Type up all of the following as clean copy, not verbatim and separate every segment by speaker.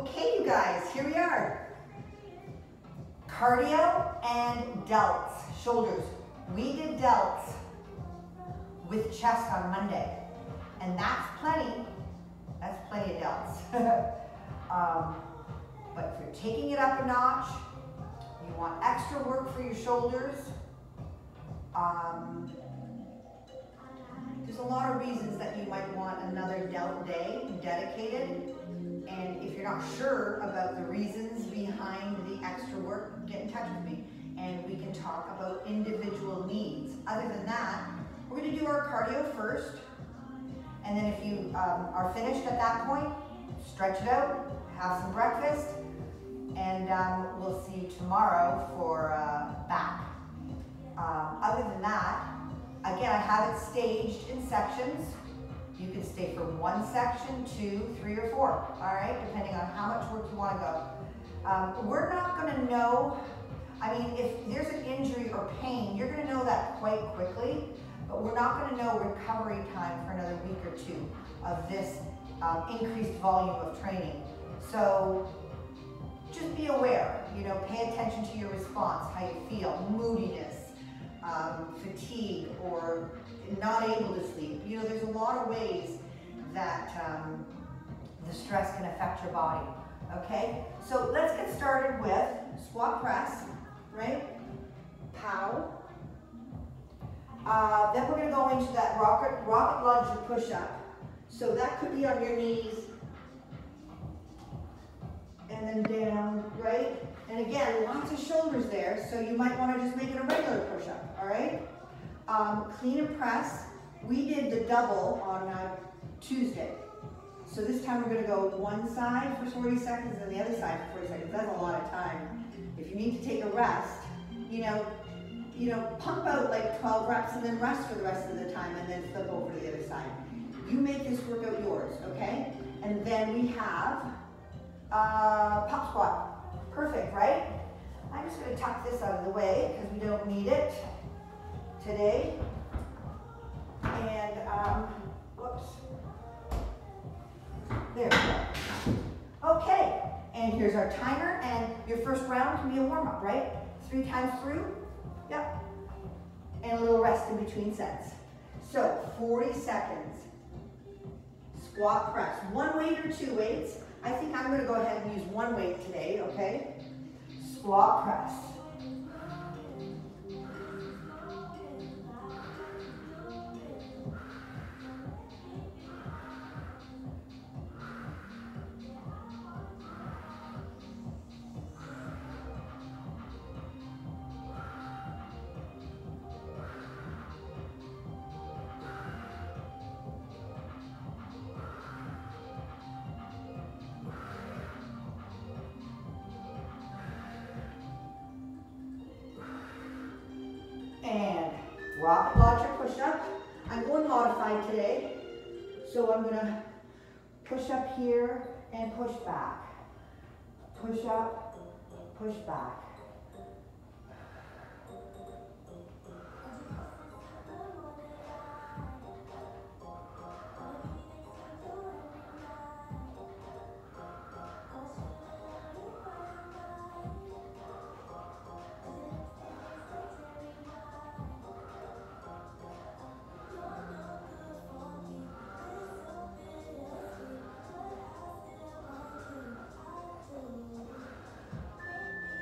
Speaker 1: Okay, you guys, here we are. Cardio and delts, shoulders. We did delts with chest on Monday, and that's plenty of delts. But if you're taking it up a notch, you want extra work for your shoulders, there's a lot of reasons that you might want another delt day dedicated. And if you're not sure about the reasons behind the extra work, get in touch with me and we can talk about individual needs. Other than that, we're going to do our cardio first. And then if you are finished at that point, stretch it out, have some breakfast, and we'll see you tomorrow for back. Other than that, again, I have it staged in sections. You can stay for one section, 2, 3, or 4, all right, depending on how much work you want to go. We're not going to know, I mean, if there's an injury or pain, you're going to know that quite quickly, but we're not going to know recovery time for another week or 2 of this increased volume of training. So just be aware, you know, pay attention to your response, how you feel, moodiness, fatigue, or not able to sleep. You know, there's a lot of ways that the stress can affect your body, okay? So let's get started with squat press, right? Pow. Then we're gonna go into that rocket lunge or push-up. So that could be on your knees, and then down, right? And again, lots of shoulders there, so you might want to just make it a regular push-up, all right? Clean and press. We did the double on Tuesday. So this time we're going to go one side for 40 seconds and the other side for 40 seconds. That's a lot of time. If you need to take a rest, you know, pump out like 12 reps and then rest for the rest of the time and then flip over to the other side. You make this workout yours, okay? And then we have pop squat. Perfect, right? I'm just going to tuck this out of the way because we don't need it today. And, whoops. There we go. Okay, and here's our timer, and your first round can be a warm-up, right? 3 times through, yep. And a little rest in between sets. So, 40 seconds. Squat press. 1 weight or 2 weights. I think I'm going to go ahead and use 1 weight today, okay? Squat press. And rocket launcher push-up. I'm going modified today. So I'm going to push up here and push back. Push up, push back.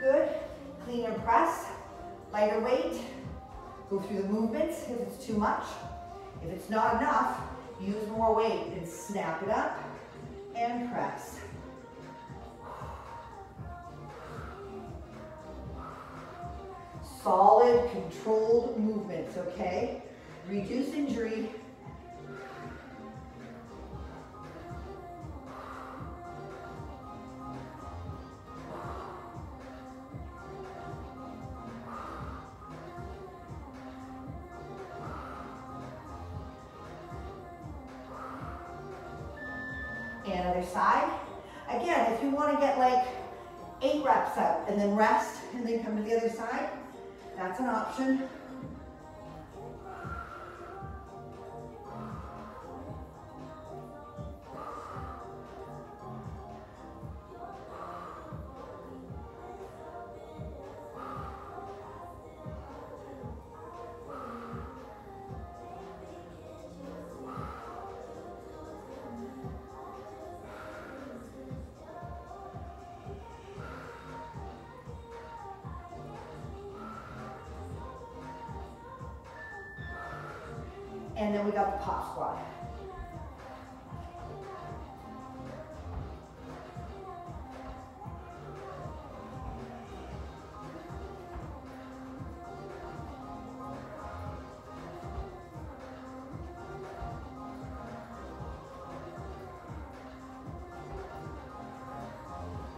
Speaker 1: Good. Clean and press. Lighter weight. Go through the movements if it's too much. If it's not enough, use more weight and snap it up and press. Solid, controlled movements, okay? Reduce injury. And other side. Again, if you want to get like 8 reps out and then rest and then come to the other side, that's an option. And then we got the pop squat.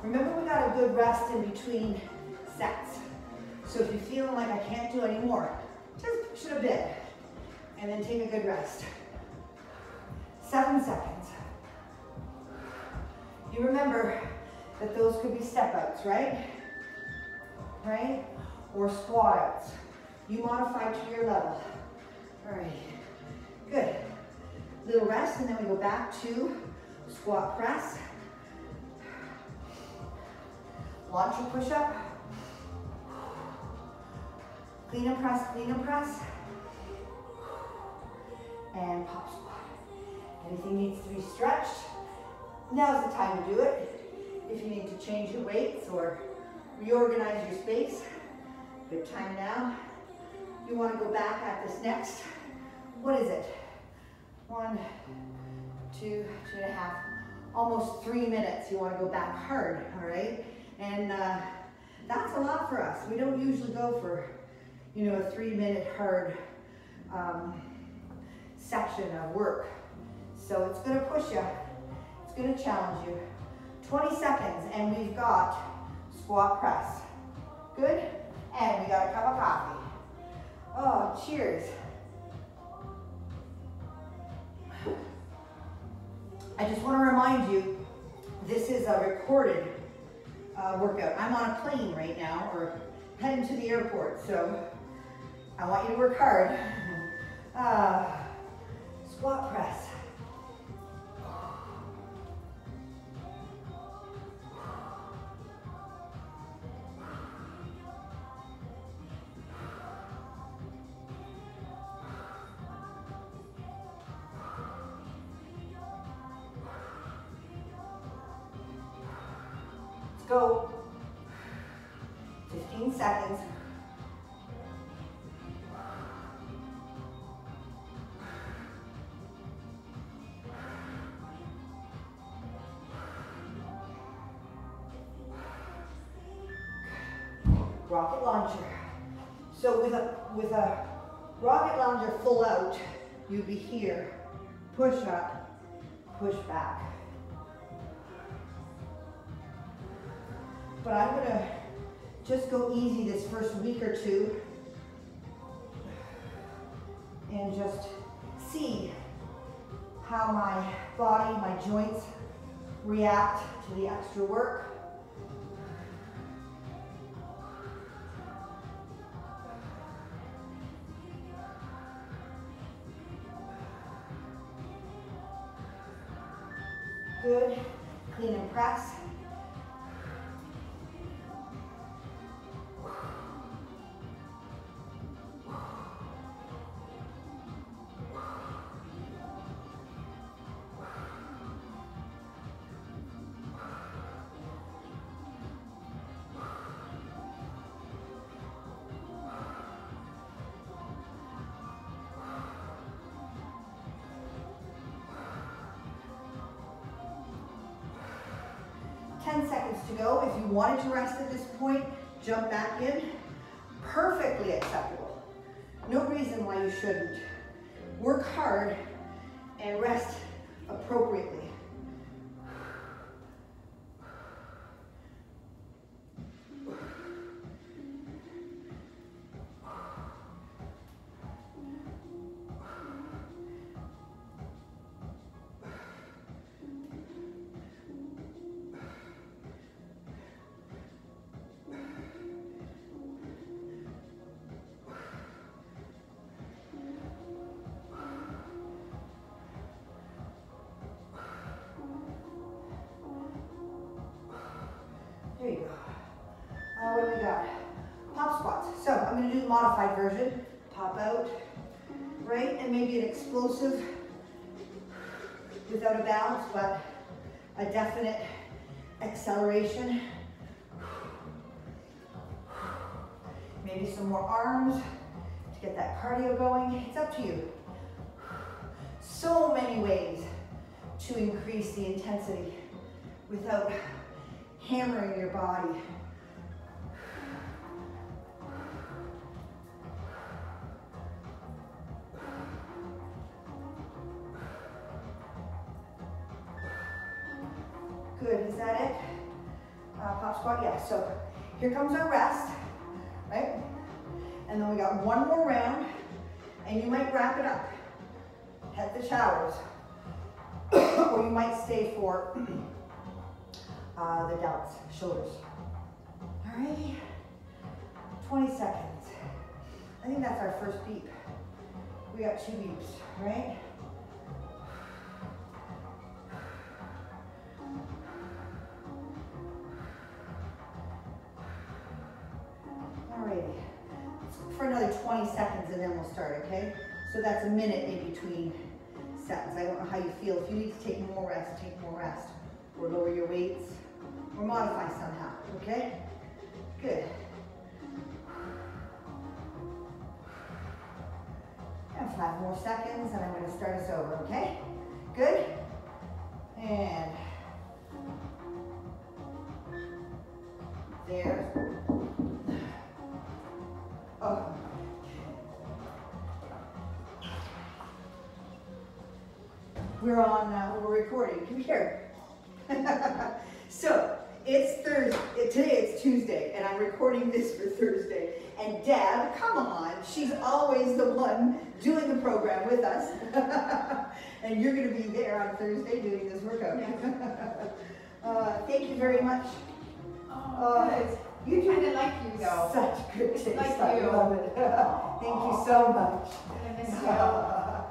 Speaker 1: Remember, we got a good rest in between sets. So if you're feeling like I can't do any more, just push it a bit and then take a good rest. 7 seconds. You remember that those could be step outs, right? Right? Or squat outs. You modify to your level. All right, good. Little rest, and then we go back to squat press. Launch your push-up. Clean and press, clean and press. And pop squat. Anything needs to be stretched, now's the time to do it. If you need to change your weights or reorganize your space, good time now. You want to go back at this next, what is it? 1, 2, 2.5, almost 3 minutes. You want to go back hard, all right? And that's a lot for us. We don't usually go for, you know, a 3-minute hard section of work. So it's going to push you. It's going to challenge you. 20 seconds, and we've got squat press. Good? And we got a cup of coffee. Oh, cheers. I just want to remind you, this is a recorded workout. I'm on a plane right now, or heading to the airport, so I want you to work hard. Squat press. Let's go. 15 seconds. Rocket launcher. So with a rocket launcher full out, you'd be here. Push up, push back. But I'm gonna just go easy this first week or two and just see how my body, my joints react to the extra work. Good, clean and press. To go. If you wanted to rest at this point, jump back in. Perfectly acceptable. No reason why you shouldn't. Work hard and rest appropriately. There you go. What do we got? Pop squats. So I'm going to do the modified version. Pop out, right? And maybe an explosive without a balance, but a definite acceleration. Maybe some more arms to get that cardio going. It's up to you. So many ways to increase the intensity without hammering your body. Good, is that it? Pop squat, yeah. So here comes our rest, right? And then we got one more round, and you might wrap it up. Head the showers. Or you might stay for the delts, shoulders. All right, 20 seconds. I think that's our first beep. We got 2 beeps, right? Alrighty, for another 20 seconds and then we'll start, okay? So that's a minute in between sets. I don't know how you feel. If you need to take more rest, take more rest. Or lower your weights, or modify somehow, okay? Good. And 5 more seconds, and I'm gonna start us over, okay? Good? And there. Oh. We're on, we're recording. Come here. So, it's Thursday. Today it's Tuesday, and I'm recording this for Thursday. And Deb, come on, she's always the one doing the program with us. And you're going to be there on Thursday doing this workout. Yeah. Thank you very much.
Speaker 2: Oh, good.
Speaker 1: You do
Speaker 2: kind of like you, though.
Speaker 1: Such good taste.
Speaker 2: Like
Speaker 1: I
Speaker 2: you.
Speaker 1: love it. Thank you so much.
Speaker 2: I miss you.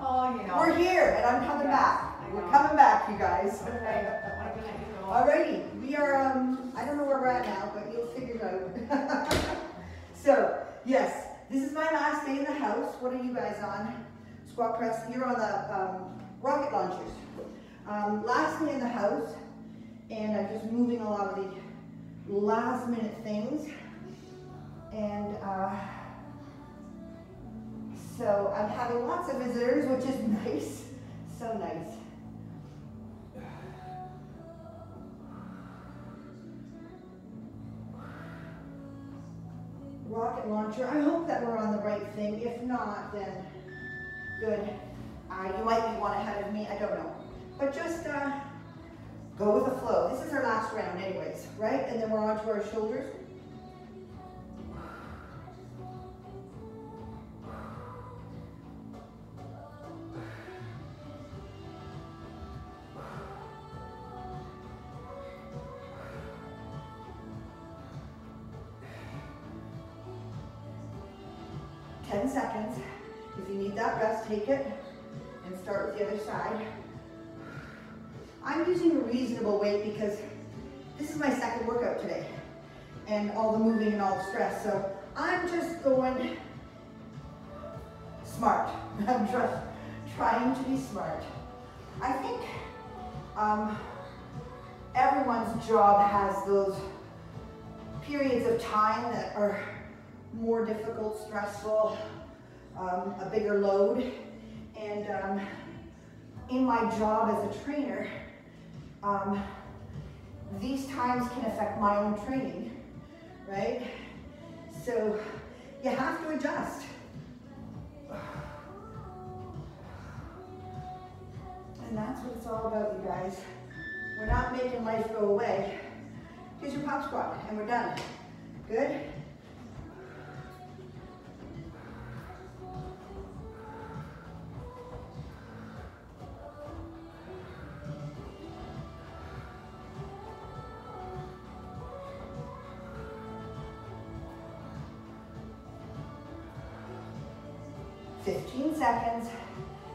Speaker 2: Oh, you know.
Speaker 1: We're here, and I'm coming back. We're coming back, you guys.
Speaker 2: Okay. I'm gonna let you go.
Speaker 1: Alrighty, we are, I don't know where we're at now, but you'll figure it out. So, yes, this is my last day in the house. What are you guys on? Squat press, you're on the rocket launchers. Last day in the house, and I'm just moving a lot of the last minute things. And so I'm having lots of visitors, which is nice, so nice. Rocket launcher. I hope that we're on the right thing. If not, then good. You might be one ahead of me. I don't know. But just go with the flow. This is our last round anyways, right? And then we're on to our shoulders. Seconds. If you need that rest, take it and start with the other side. I'm using a reasonable weight because this is my second workout today and all the moving and all the stress. So I'm just going smart. I'm just trying to be smart. I think everyone's job has those periods of time that are more difficult, stressful, a bigger load. And in my job as a trainer, these times can affect my own training, right? So you have to adjust. And that's what it's all about, you guys. We're not making life go away. Here's your pop squat, and we're done. Good? Seconds,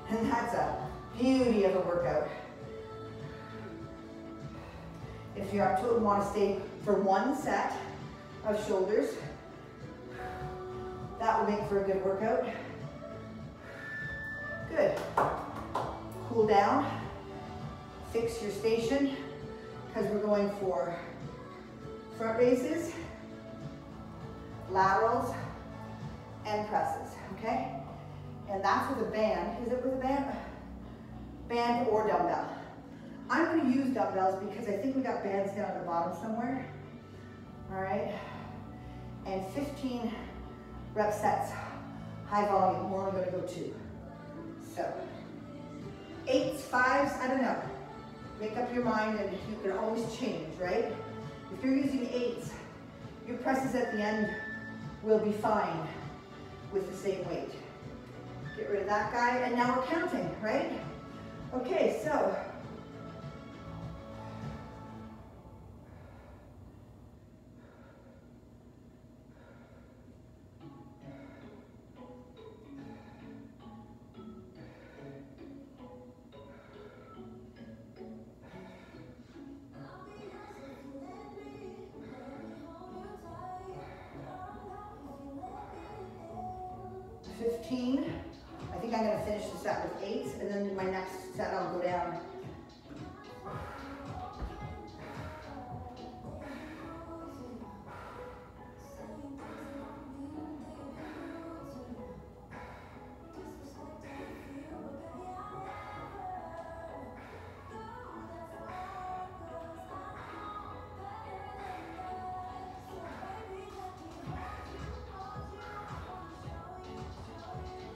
Speaker 1: and that's a beauty of a workout. If you're up to it and want to stay for one set of shoulders, that will make for a good workout. Good. Cool down, fix your station, because we're going for front raises, laterals, and presses, okay? And that's with a band. Is it with a band? band or dumbbell. I'm going to use dumbbells because I think we got bands down at the bottom somewhere. All right, and 15 rep sets, high volume. We're only going to go 2. So 8s, 5s, I don't know. Make up your mind, and you can always change, right? If you're using 8s, your presses at the end will be fine with the same weight. Get rid of that guy, and now we're counting, right? Okay, so I think I'm going to finish the set with 8s, and then my next set I'll go down.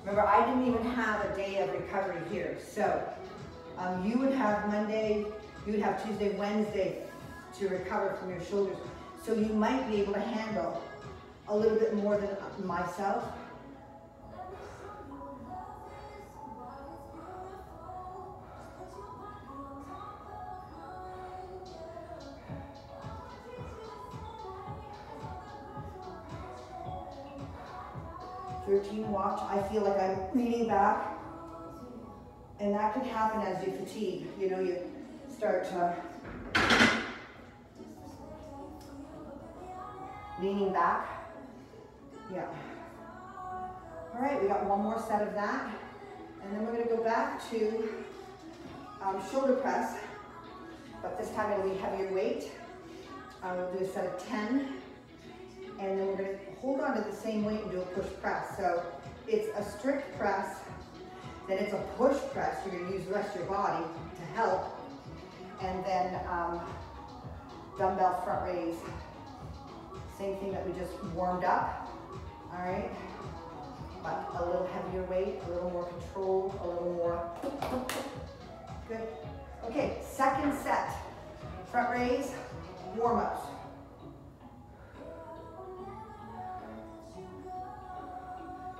Speaker 1: Remember, I didn't even have a day of recovery here. So you would have Monday, you would have Tuesday, Wednesday to recover from your shoulders. So you might be able to handle a little bit more than myself. Watch, I feel like I'm leaning back, and that can happen as you fatigue. You know, you start leaning back. Yeah. All right, we got one more set of that, and then we're going to go back to shoulder press, but this time it'll be heavier weight. We'll do a set of 10, and then we're going to hold on to the same weight and do a push press. So it's a strict press, then it's a push press. You're going to use the rest of your body to help, and then dumbbell front raise. Same thing that we just warmed up, all right? But a little heavier weight, a little more control, a little more. Good. Okay, second set. Front raise, warm-ups.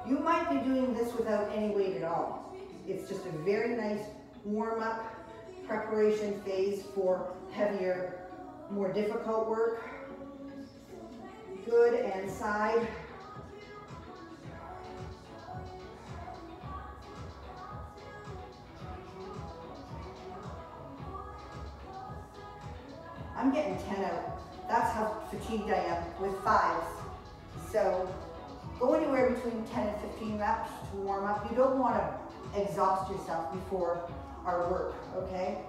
Speaker 1: You might be doing this without any weight at all. It's just a very nice warm-up preparation phase for heavier, more difficult work. Good, and side. I'm getting 10 out. That's how fatigued I am with 5s. So go anywhere between 10 and 15 reps to warm up. You don't want to exhaust yourself before our work, okay?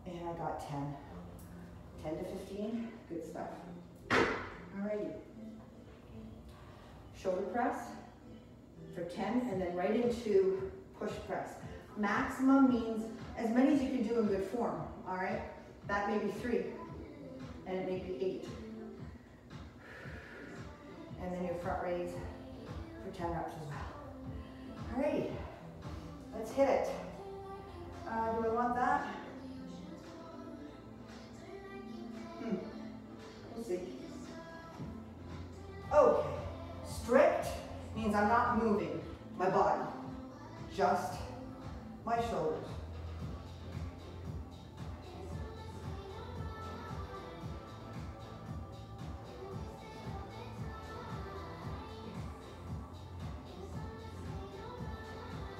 Speaker 1: And I got 10. 10 to 15, good stuff. Alrighty. Shoulder press for 10, and then right into push press. Maximum means as many as you can do in good form, all right? That may be 3, and it may be 8. And then your front raise for 10 reps as well. All right, let's hit it. Do I want that? We'll see. Okay, strict means I'm not moving my body, just my shoulders.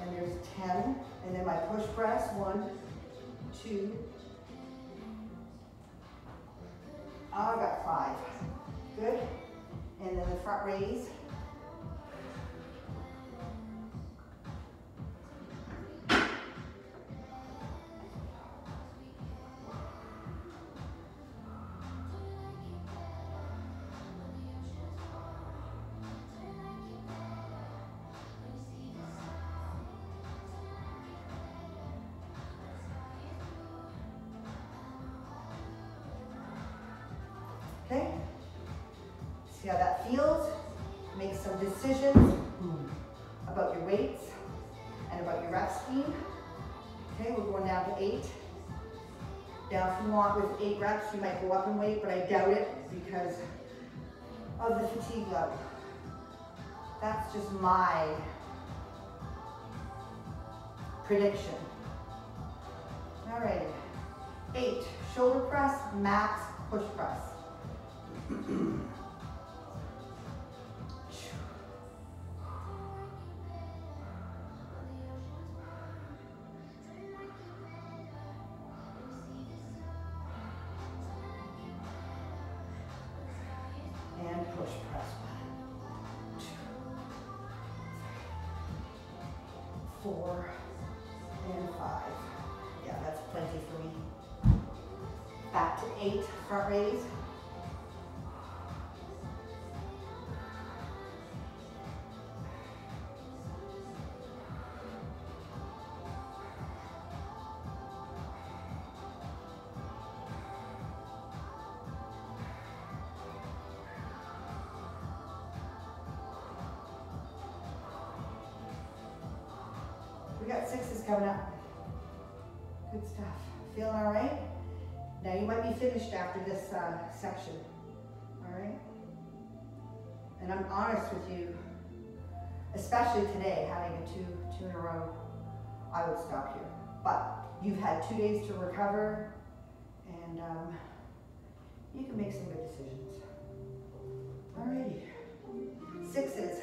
Speaker 1: And there's 10, and then my push press, 1, 2. Oh, I got 5. Good. And then the front raise. See how that feels? Make some decisions about your weights and about your rep scheme. Okay, we're going down to 8. Now, if you want with 8 reps, you might go up in weight, but I doubt it because of the fatigue level. That's just my prediction. All right, 8, shoulder press, max push press. And push press. 1, 2, 3, 4, and 5. Yeah, that's plenty for me. Back to 8, front raise. We got 6s coming up. Good stuff. Feeling all right? Now you might be finished after this section. All right? And I'm honest with you, especially today, having a two in a row, I would stop here. But you've had 2 days to recover, and you can make some good decisions. All righty. 6s.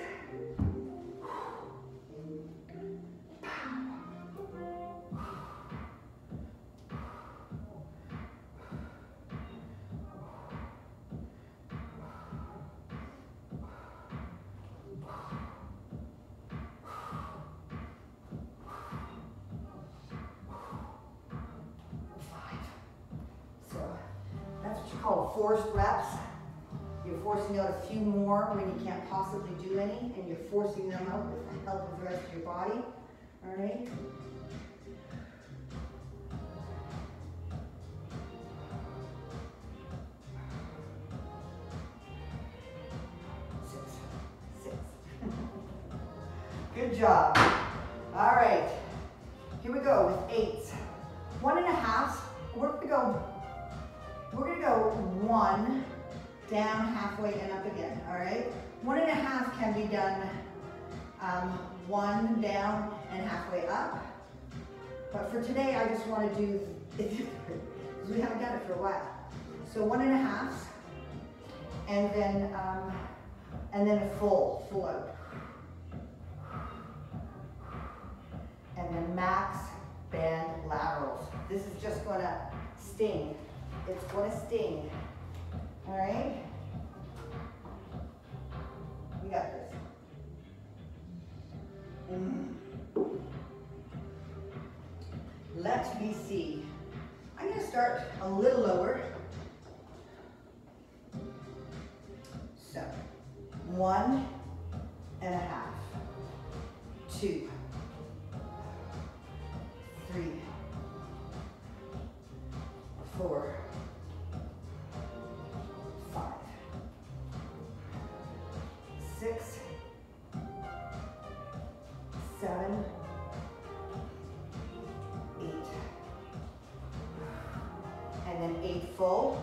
Speaker 1: Called forced reps. You're forcing out a few more when you can't possibly do any, and you're forcing them out with the help of the rest of your body. All right. Six. Good job. All right. Here we go with 8s. 1.5. We're gonna go 1 down halfway and up again. All right. 1.5 can be done 1 down and halfway up. But for today, I just want to do because we haven't done it for a while. So 1.5, and then a full out, and then max band laterals. This is just gonna sting. It's gonna sting. All right? We got this. Let me see. I'm gonna start a little lower. So, 1.5, 2, 3, 4, 5, 6, 7, 8, and then 8 full.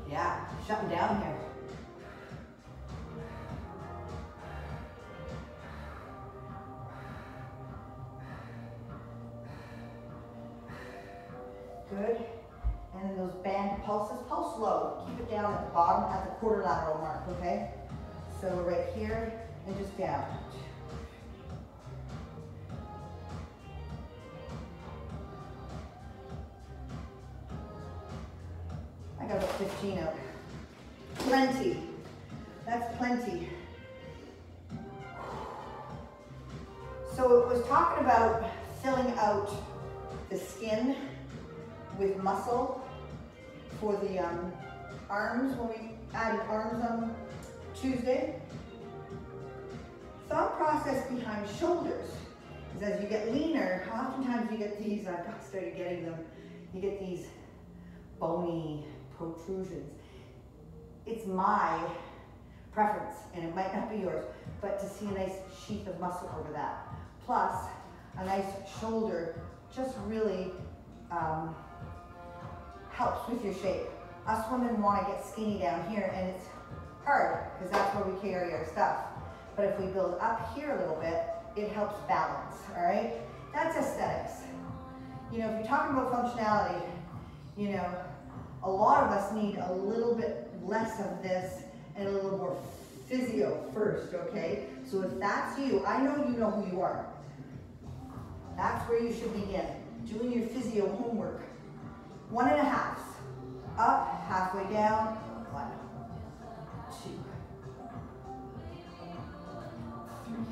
Speaker 1: Yeah, shutting down here. Good. And then those band pulses, pulse low. Keep it down at the bottom at the quarter lateral mark, okay? So right here and just down. I got about 15 out. Plenty. That's plenty. So it was talking about filling out the skin with muscle for the arms when we added arms on Tuesday. Thought process behind shoulders is as you get leaner, oftentimes you get these, I've started getting them, you get these bony protrusions. It's my preference, and it might not be yours, but to see a nice sheath of muscle over that. Plus, a nice shoulder just really helps with your shape. Us women want to get skinny down here, and it's hard because that's where we carry our stuff. But if we build up here a little bit, it helps balance, all right? That's aesthetics. You know, if you're talking about functionality, you know, a lot of us need a little bit less of this and a little more physio first, okay? So if that's you, I know you know who you are. That's where you should begin, doing your physio homework. 1.5s, up, halfway down, 1, 2, 3,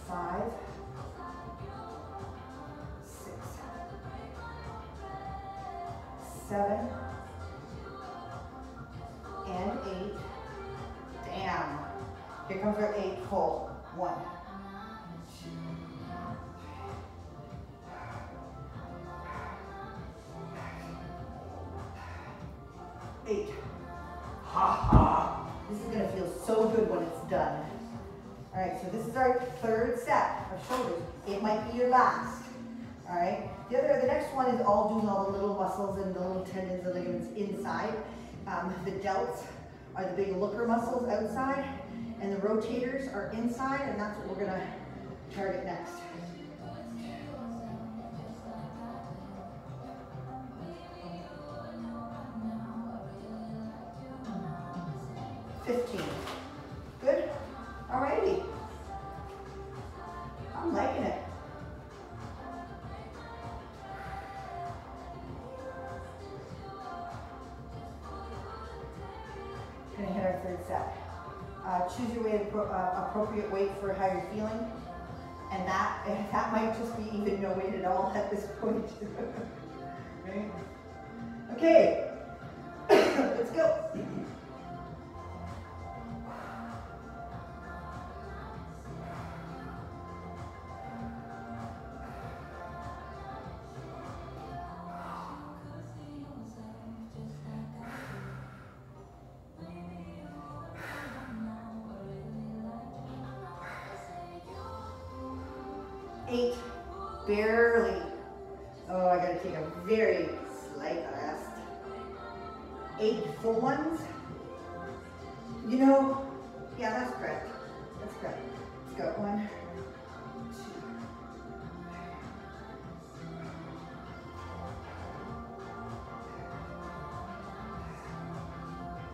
Speaker 1: 5, 6, 7, and 8. Damn. Here comes our 8 full. 1, 2, 8. Ha ha. This is gonna feel so good when it's done. All right, so this is our 3rd set of shoulders. It might be your last. All right. The next one is all doing all the little muscles and the little tendons and ligaments inside. The delts are the big looker muscles outside, and the rotators are inside, and that's what we're gonna target next. Good. Alrighty. I'm liking it. Gonna hit our 3rd set. Choose your weight, appropriate weight for how you're feeling, and that might just be even no weight at all at this point. Right? Okay, let's go. Eight, barely. Oh, I gotta take a very slight rest. 8 full ones. You know, yeah, that's correct. That's correct. Let's go. 1,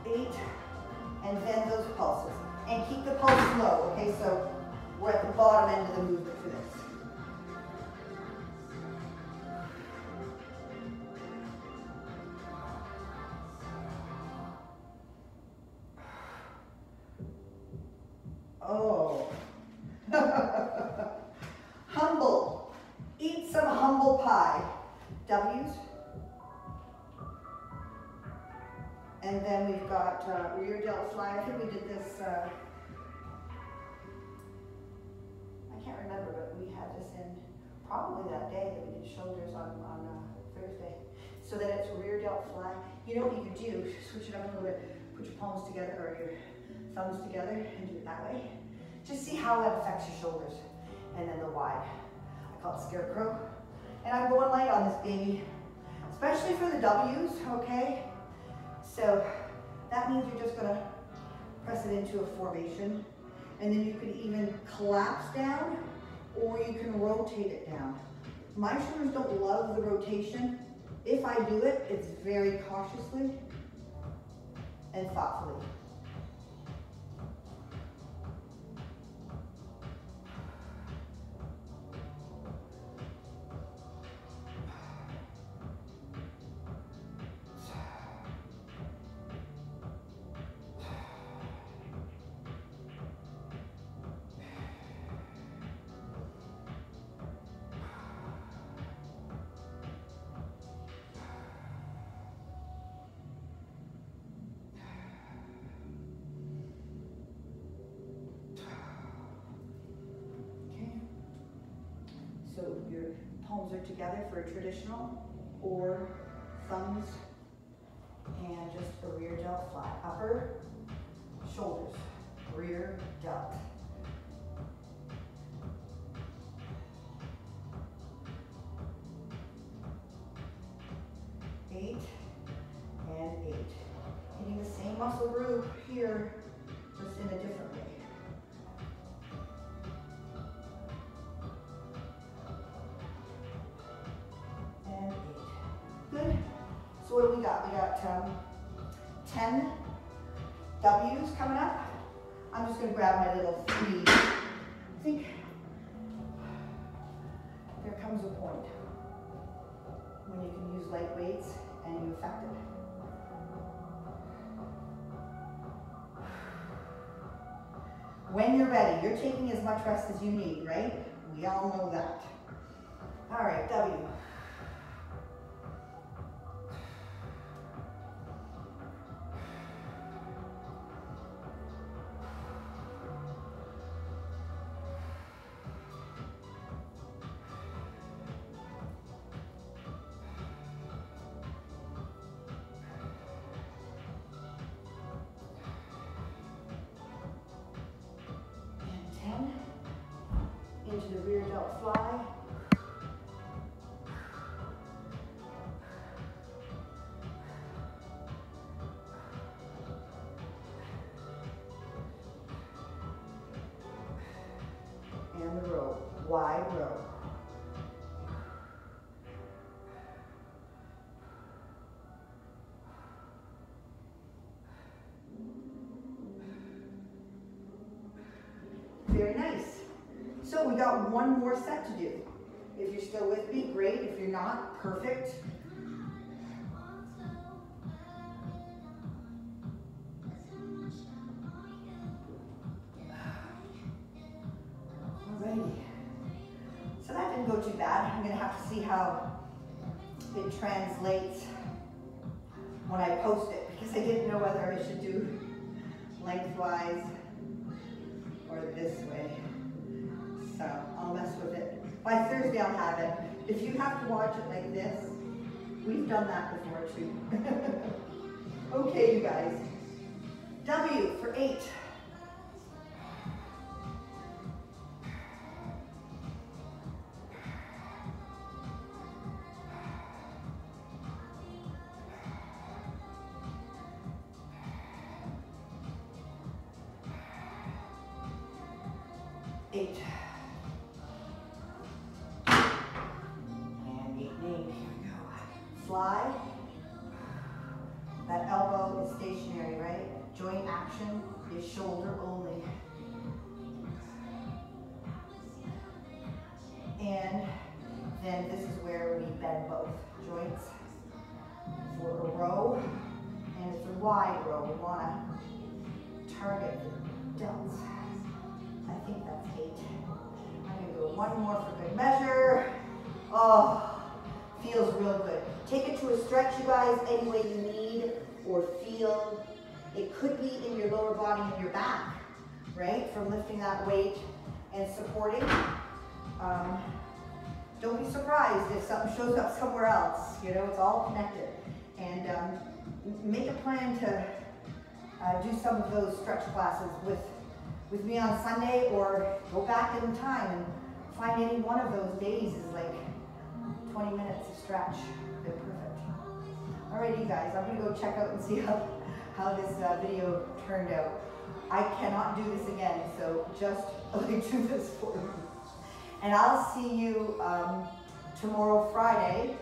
Speaker 1: 2, 8, and then those pulses. And keep the pulse low, okay? So we're at the bottom end of the movement for this. Oh. Humble. Eat some humble pie. W's. And then we've got Rear Delt Fly. I think we did this, I can't remember, but we had this in probably that day that we did shoulders on Thursday. So that it's Rear Delt Fly. You know what you could do? Switch it up a little bit. Put your palms together or your thumbs together and do it that way. Just see how that affects your shoulders. And then the wide. I call it scarecrow. And I'm going light on this baby, especially for the W's, okay? So that means you're just gonna press it into a formation, and then you could even collapse down, or you can rotate it down. My shoulders don't love the rotation. If I do it, it's very cautiously and thoughtfully. So your palms are together for a traditional, or thumbs and just a rear delt fly. Upper, shoulders, rear delt. Eight and eight. Hitting the same muscle group here, just in a different way. And eight. Good. So what do we got? We got 10 W's coming up. I'm just going to grab my little 3. I think there comes a point when you can use light weights and you affect it. When you're ready, you're taking as much rest as you need, right? We all know that. All right, W. Into the rear delt fly. And the row, wide row. Very nice. So we got one more set to do. If you're still with me, great. If you're not, perfect. Alrighty. So that didn't go too bad. I'm gonna have to see how it translates when I post it, because I didn't know whether I should do lengthwise or this way. So I'll mess with it. By Thursday I'll have it. If you have to watch it like this, we've done that before too. Okay, you guys. W for 8. Eight. And 8, 8. Here we go. Fly. That elbow is stationary, right? Joint action is shoulder only. And then this is where we bend both joints for a row. And it's a wide row. We want to target the delts. I think that's 8. I'm going to go one more for good measure. Oh, feels real good. Take it to a stretch, you guys, any way you need or feel. It could be in your lower body and your back, right? From lifting that weight and supporting. Don't be surprised if something shows up somewhere else. You know, it's all connected. And make a plan to do some of those stretch classes with me on Sunday, or go back in time and find any one of those days is like 20 minutes of stretch. They're perfect. Alrighty, you guys, I'm gonna go check out and see how this video turned out. I cannot do this again, so just do this for me. And I'll see you tomorrow, Friday,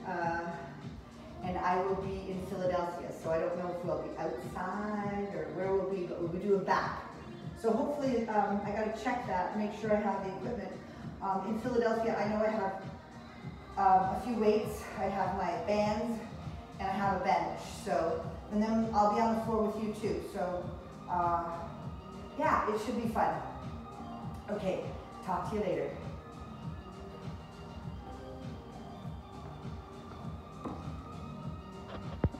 Speaker 1: and I will be in Philadelphia. So I don't know if we'll be outside or where we'll be, but we'll be doing back. So hopefully, I got to check that, make sure I have the equipment. In Philadelphia, I know I have a few weights. I have my bands and I have a bench. So, and then I'll be on the floor with you too. So, yeah, it should be fun. Okay, talk to you later.